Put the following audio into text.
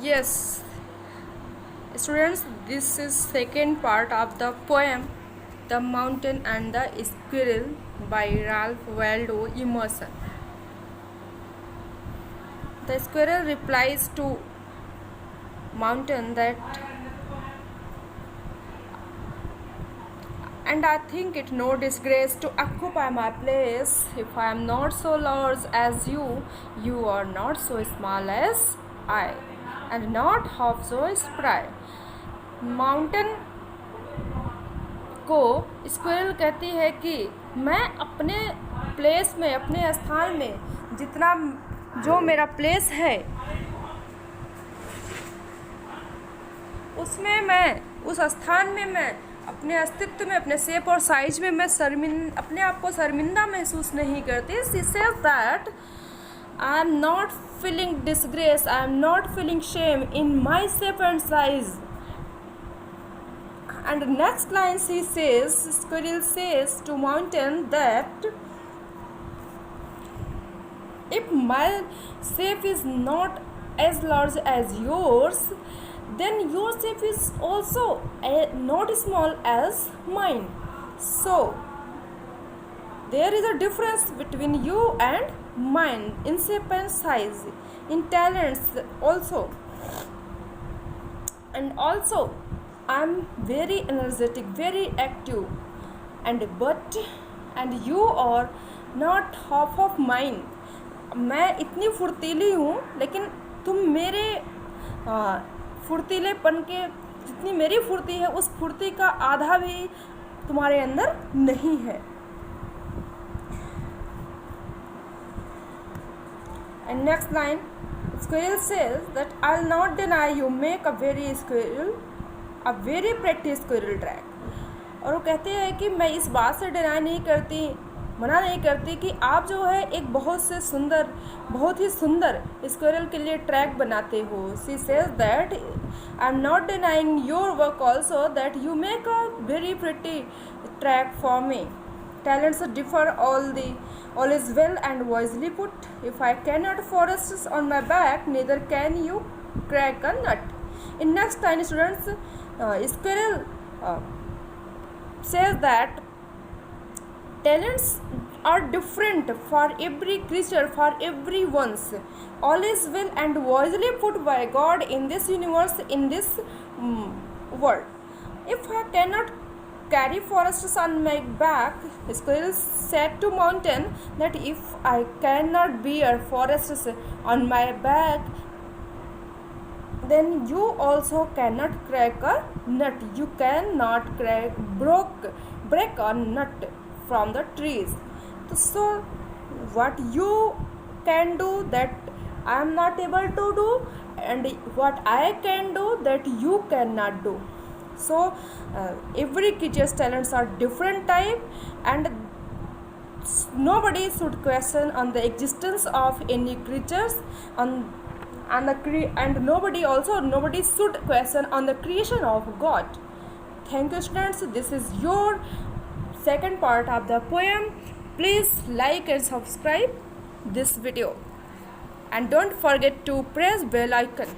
Yes, students, this is second part of the poem The Mountain and the Squirrel by Ralph Waldo Emerson. The squirrel replies to mountain that, and I think it no disgrace to occupy my place. If I am not so large as you are not so small as I, and not half so spry. Mountain को squirrel कहती है कि मैं अपने place में, अपने स्थान में जितना जो मेरा प्लेस है उसमें मैं, उस स्थान में मैं अपने अस्तित्व में, अपने शेप और साइज में मैं अपने आप को शर्मिंदा महसूस नहीं करती. She says that I am not feeling disgrace, I am not feeling shame in my shape and size. And the next line she says, squirrel says to mountain that if my shape is not as large as yours, then your shape is also not small as mine. So there is a difference between you and mine in shape and size, in talents also, and also I am very energetic, very active, and you are not half of mine. मैं इतनी फुर्तीली हूँ लेकिन तुम मेरे फुर्तीलेपन के, जितनी मेरी फुर्ती है उस फुर्ती का आधा भी तुम्हारे अंदर नहीं है. And next line, squirrel says that I'll not deny you make a very pretty squirrel track. और वो कहते हैं कि मैं इस बात से डिनाई नहीं करती, मना नहीं करती कि आप जो है एक बहुत ही सुंदर स्क्विरल के लिए ट्रैक बनाते हो. She says that I am not denying your work also, that you make a very pretty track for me. Talents differ, all is well and wisely put. If I cannot forests on my back, neither can you crack a nut. In next line, students, squirrel says that talents are different for every creature, for everyone's. All is well and wisely put by God in this universe, in this world. If I cannot carry forests on my back, squirrel said to mountain that if I cannot bear forests on my back, then you also cannot crack a nut. You cannot break a nut from the trees. So what you can do that I am not able to do, and what I can do that you cannot do. So every creature's talents are different type, and nobody should question on the existence of any creatures and nobody should question on the creation of God. Thank you, students. This is your second part of the poem. Please like and subscribe this video, and don't forget to press bell icon.